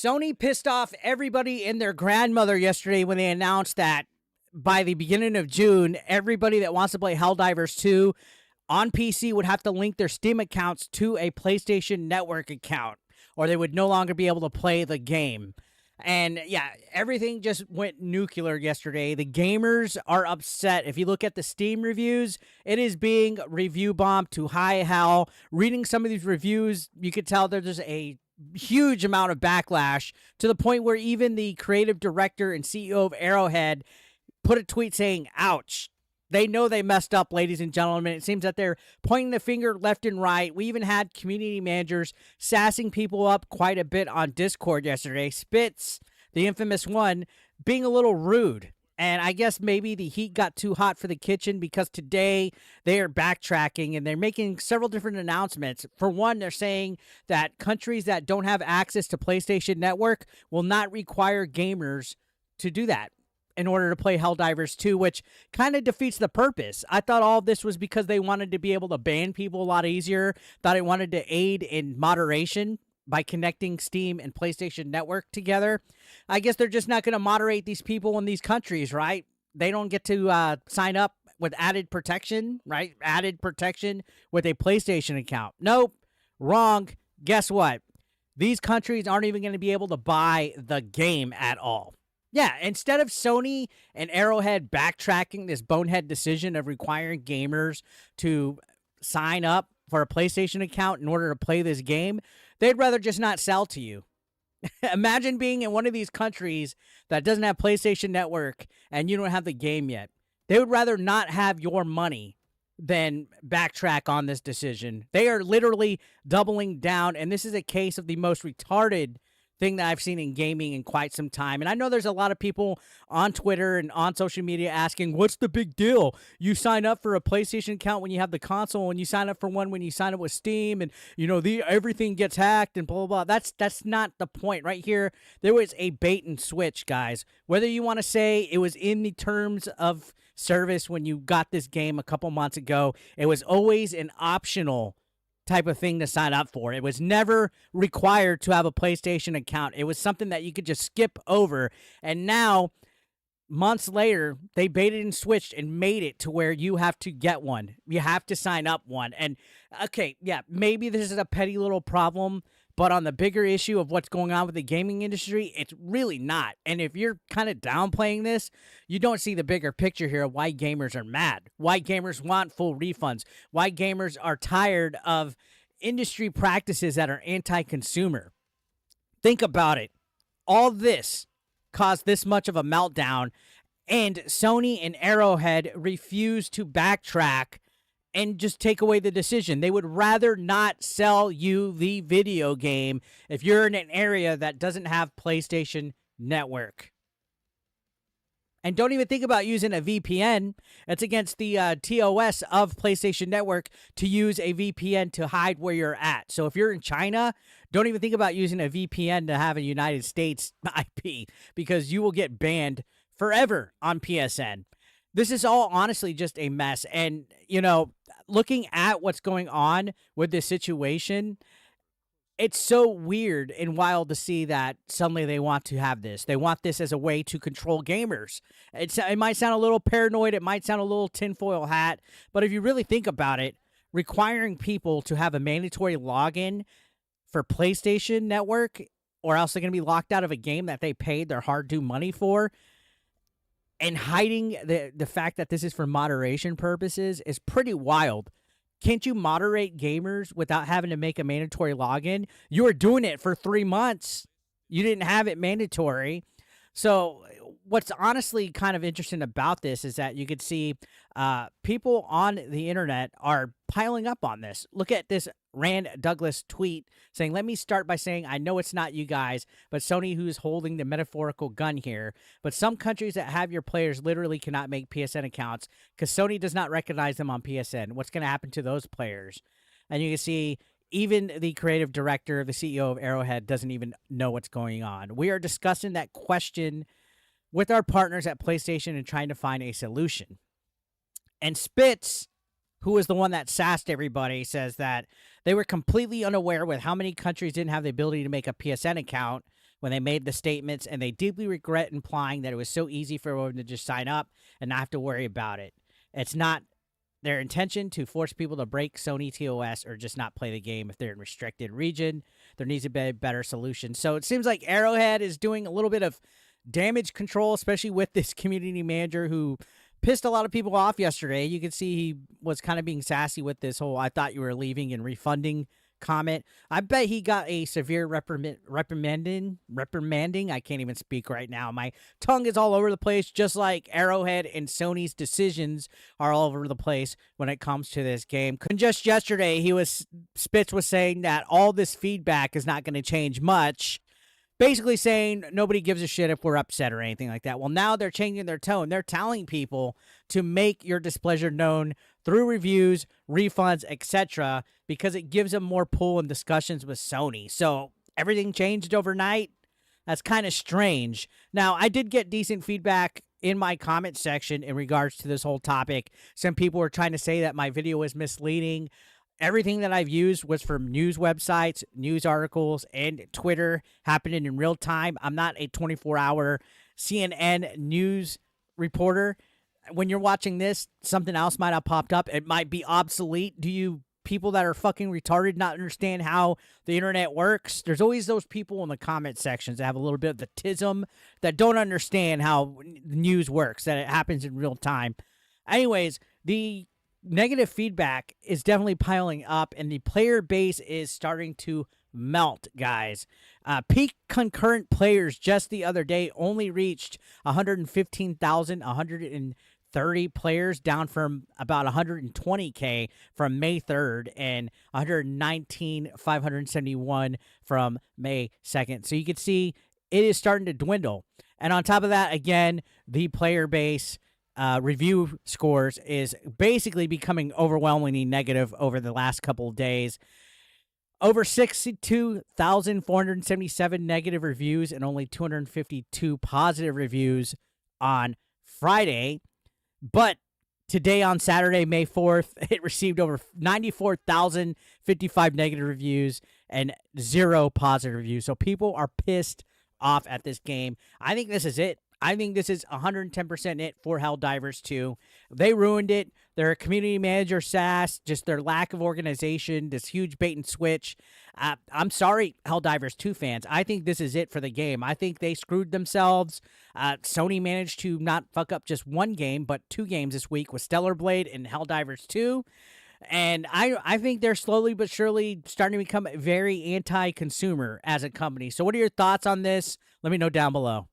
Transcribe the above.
Sony pissed off everybody and their grandmother yesterday when they announced that by the beginning of June, everybody that wants to play Helldivers 2 on PC would have to link their Steam accounts to a PlayStation Network account, or they would no longer be able to play the game. And yeah, everything just went nuclear yesterday. The gamers are upset. If you look at the Steam reviews, it is being review bombed to high hell. Reading some of these reviews, you could tell there's a huge amount of backlash to the point where even the creative director and CEO of Arrowhead put a tweet saying, ouch. They know they messed up, ladies and gentlemen. It seems that they're pointing the finger left and right. We even had community managers sassing people up quite a bit on Discord yesterday. Spitz, the infamous one, being a little rude. And I guess maybe the heat got too hot for the kitchen because today they are backtracking and they're making several different announcements. For one, they're saying that countries that don't have access to PlayStation Network will not require gamers to do that in order to play Helldivers 2, which kind of defeats the purpose. I thought all of this was because they wanted to be able to ban people a lot easier. Thought it wanted to aid in moderation by connecting Steam and PlayStation Network together. I guess they're just not going to moderate these people in these countries, right? They don't get to sign up with added protection, right? Added protection with a PlayStation account. Nope. Wrong. Guess what? These countries aren't even going to be able to buy the game at all. Yeah, instead of Sony and Arrowhead backtracking this bonehead decision of requiring gamers to sign up for a PlayStation account in order to play this game, they'd rather just not sell to you. Imagine being in one of these countries that doesn't have PlayStation Network and you don't have the game yet. They would rather not have your money than backtrack on this decision. They are literally doubling down, and this is a case of the most retarded thing that I've seen in gaming in quite some time. And I know there's a lot of people on Twitter and on social media asking, what's the big deal? You sign up for a PlayStation account when you have the console, and you sign up for one when you sign up with Steam, and you know everything gets hacked and blah blah blah. That's not the point. Right here, there was a bait and switch, guys. Whether you want to say it was in the terms of service when you got this game a couple months ago, it was always an optional type of thing to sign up for. It was never required to have a PlayStation account. It was something that you could just skip over. And now, months later, they baited and switched and made it to where you have to get one. You have to sign up one. And okay, yeah, maybe this is a petty little problem, but on the bigger issue of what's going on with the gaming industry, it's really not. And if you're kind of downplaying this, you don't see the bigger picture here of why gamers are mad, why gamers want full refunds, why gamers are tired of industry practices that are anti-consumer. Think about it. All this caused this much of a meltdown, and Sony and Arrowhead refuse to backtrack and just take away the decision. They would rather not sell you the video game if you're in an area that doesn't have PlayStation Network. And don't even think about using a VPN. It's against the TOS of PlayStation Network to use a VPN to hide where you're at. So if you're in China, don't even think about using a VPN to have a United States IP, because you will get banned forever on PSN. This is all honestly just a mess. And, you know, looking at what's going on with this situation, it's so weird and wild to see that suddenly they want to have this. They want this as a way to control gamers. It might sound a little paranoid. It might sound a little tinfoil hat. But if you really think about it, requiring people to have a mandatory login for PlayStation Network, or else they're going to be locked out of a game that they paid their hard-earned money for, and hiding the fact that this is for moderation purposes is pretty wild. Can't you moderate gamers without having to make a mandatory login? You were doing it for 3 months. You didn't have it mandatory. So what's honestly kind of interesting about this is that you could see people on the internet are piling up on this. Look at this Rand Douglas tweet saying, let me start by saying, I know it's not you guys, but Sony who's holding the metaphorical gun here. But some countries that have your players literally cannot make PSN accounts because Sony does not recognize them on PSN. What's going to happen to those players? And you can see even the creative director, the CEO of Arrowhead, doesn't even know what's going on. We are discussing that question with our partners at PlayStation and trying to find a solution. And Spitz, who was the one that sassed everybody, says that they were completely unaware with how many countries didn't have the ability to make a PSN account when they made the statements, and they deeply regret implying that it was so easy for everyone to just sign up and not have to worry about it. It's not their intention to force people to break Sony TOS or just not play the game if they're in restricted region. There needs to be a better solution. So it seems like Arrowhead is doing a little bit of damage control, especially with this community manager who pissed a lot of people off yesterday. You could see he was kind of being sassy with this whole "I thought you were leaving and refunding" comment. I bet he got a severe reprimanding. I can't even speak right now. My tongue is all over the place, just like Arrowhead and Sony's decisions are all over the place when it comes to this game. And just yesterday, Spitz was saying that all this feedback is not going to change much. Basically saying nobody gives a shit if we're upset or anything like that. Well, now they're changing their tone. They're telling people to make your displeasure known through reviews, refunds, etc., because it gives them more pull in discussions with Sony. So everything changed overnight. That's kind of strange. Now, I did get decent feedback in my comment section in regards to this whole topic. Some people were trying to say that my video was misleading. Everything that I've used was from news websites, news articles, and Twitter happening in real time. I'm not a 24-hour CNN news reporter. When you're watching this, something else might have popped up. It might be obsolete. Do you people that are fucking retarded not understand how the internet works? There's always those people in the comment sections that have a little bit of the tism that don't understand how news works, that it happens in real time. Anyways, the negative feedback is definitely piling up, and the player base is starting to melt, guys. Peak concurrent players just the other day only reached 115,130 players, down from about 120K from May 3rd and 119,571 from May 2nd. So you can see it is starting to dwindle. And on top of that, again, the player base review scores is basically becoming overwhelmingly negative over the last couple of days. Over 62,477 negative reviews and only 252 positive reviews on Friday. But today, on Saturday, May 4th, it received over 94,055 negative reviews and 0 positive reviews. So people are pissed off at this game. I think this is it. I think this is 110% it for Helldivers 2. They ruined it. Their community manager sass, just their lack of organization, this huge bait and switch. I'm sorry, Helldivers 2 fans. I think this is it for the game. I think they screwed themselves. Sony managed to not fuck up just one game, but 2 games this week with Stellar Blade and Helldivers 2. And I think they're slowly but surely starting to become very anti-consumer as a company. So what are your thoughts on this? Let me know down below.